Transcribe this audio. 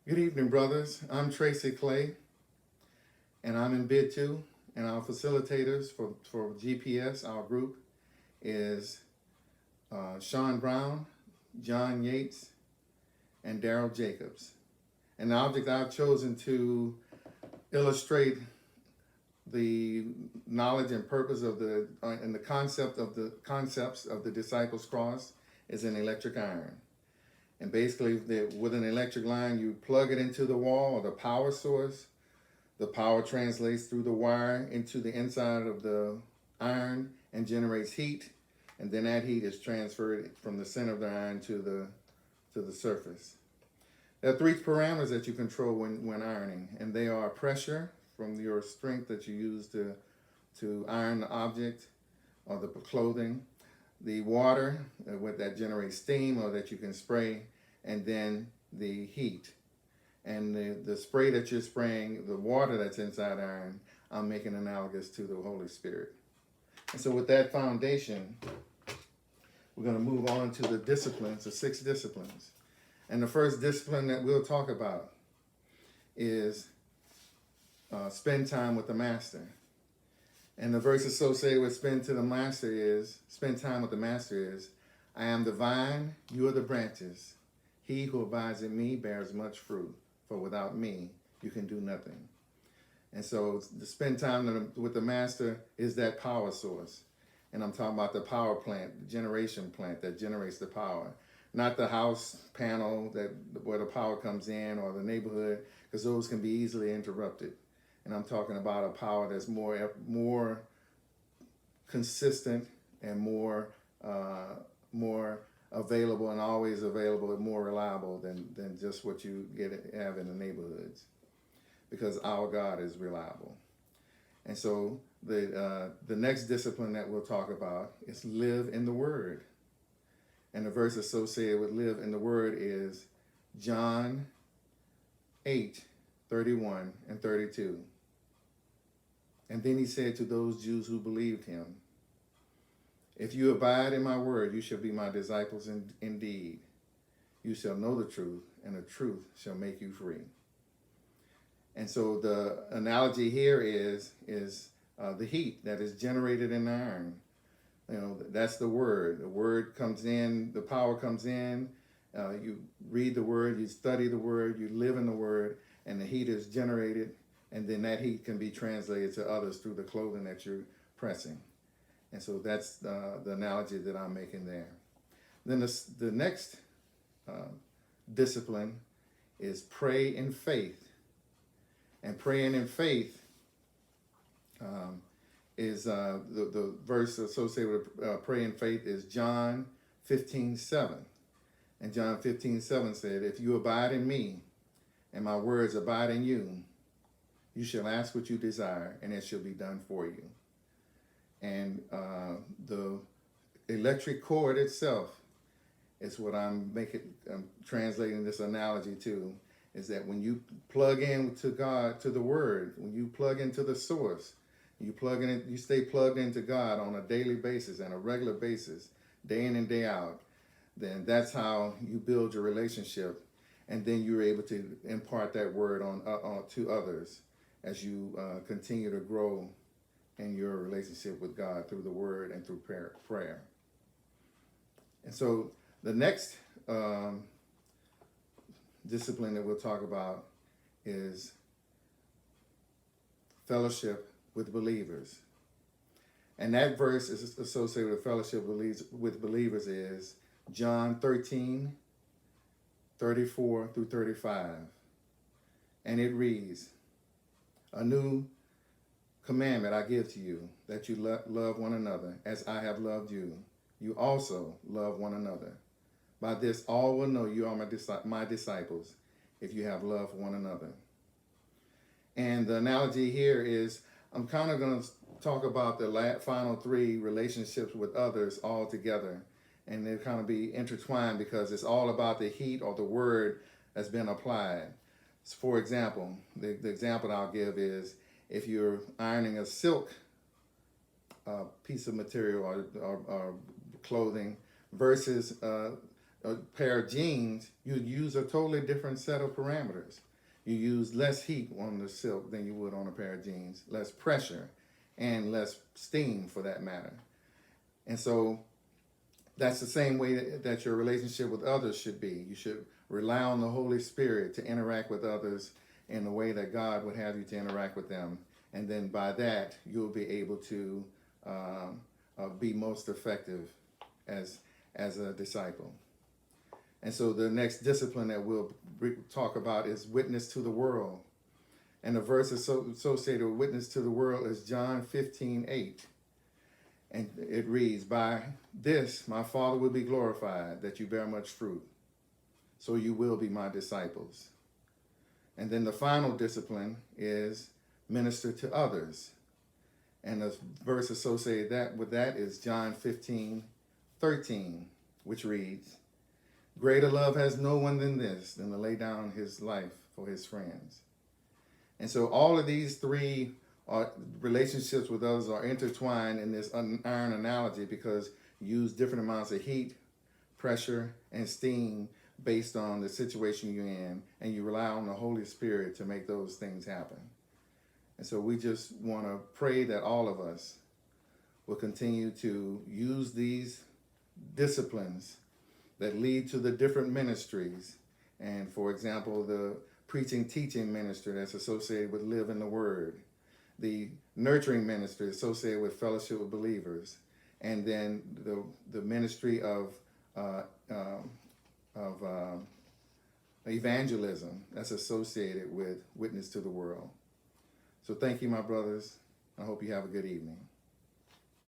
Good evening, brothers. I'm Tracy Clay, and I'm in bid two. And our facilitators for GPS, our group, is Sean Brown, John Yates, and Daryl Jacobs. And the object I've chosen to illustrate the knowledge and purpose of and the concepts of the disciples' cross is an electric iron. And basically, with an electric line, you plug it into the wall or the power source. The power translates through the wire into the inside of the iron and generates heat. And then that heat is transferred from the center of the iron to the surface. There are three parameters that you control when ironing, and they are pressure from your strength that you use to iron the object or the clothing, the water that generates steam or that you can spray, and then the heat. And the spray that you're spraying, the water that's inside iron, I'm making analogous to the Holy Spirit. And so with that foundation, we're going to move on to the disciplines, the 6 disciplines. And the first discipline that we'll talk about is spend time with the Master. And the verse associated with spend time with the Master is, I am the vine, you are the branches. He who abides in me bears much fruit, for without me you can do nothing. And so to spend time with the Master is that power source. And I'm talking about the power plant, the generation plant that generates the power. Not the house panel where the power comes in or the neighborhood, because those can be easily interrupted. And I'm talking about a power that's more consistent and more available and always available and more reliable than just what you have in the neighborhoods, because our God is reliable. And so the next discipline that we'll talk about is live in the Word. And the verse associated with live in the Word is John 8:31 and 32. And then he said to those Jews who believed him, if you abide in my word, you shall be my disciples indeed. You shall know the truth, and the truth shall make you free. And so the analogy here is the heat that is generated in the iron. That's the word. The word comes in, the power comes in. You read the word, you study the word, you live in the word, and the heat is generated. And then that heat can be translated to others through the clothing that you're pressing. And so that's the analogy that I'm making there. Then the next discipline is pray in faith. And praying in faith is the verse associated with pray in faith is John 15:7. And John 15:7 said, if you abide in me and my words abide in you, you shall ask what you desire, and it shall be done for you. And the electric cord itself is what I'm translating this analogy to, is that when you plug in to God, to the Word, when you plug into the source, you stay plugged into God on a daily basis and a regular basis, day in and day out, then that's how you build your relationship. And then you're able to impart that word on to others as you continue to grow in your relationship with God through the word and through prayer. And so the next discipline that we'll talk about is fellowship with believers. And that verse is associated with fellowship with believers is John 13:34 through 35. And it reads, a new commandment I give to you, that you love one another as I have loved you. You also love one another. By this all will know you are my disciples, if you have love for one another. And the analogy here is, I'm kind of going to talk about the final 3 relationships with others all together. And they'll kind of be intertwined because it's all about the heat or the word that's been applied. So for example, the example I'll give is, if you're ironing a silk piece of material or clothing versus a pair of jeans, you'd use a totally different set of parameters. You use less heat on the silk than you would on a pair of jeans, less pressure, and less steam for that matter. And so that's the same way that your relationship with others should be. You should rely on the Holy Spirit to interact with others in the way that God would have you to interact with them. And then by that, you'll be able to be most effective as a disciple. And so the next discipline that we'll talk about is witness to the world. And the verse associated with witness to the world is John 15:8. And it reads, "By this my Father will be glorified, that you bear much fruit. So you will be my disciples." And then the final discipline is minister to others. And the verse associated with that is John 15:13, which reads, "Greater love has no one than this, than to lay down his life for his friends." And so all of these three relationships with others are intertwined in this iron analogy, because you use different amounts of heat, pressure, and steam based on the situation you're in, and you rely on the Holy Spirit to make those things happen. And so we just want to pray that all of us will continue to use these disciplines that lead to the different ministries. And for example, the preaching, teaching ministry that's associated with Live in the Word, the nurturing ministry associated with Fellowship with Believers, and then the ministry of evangelism that's associated with Witness to the World. So thank you, my brothers. I hope you have a good evening.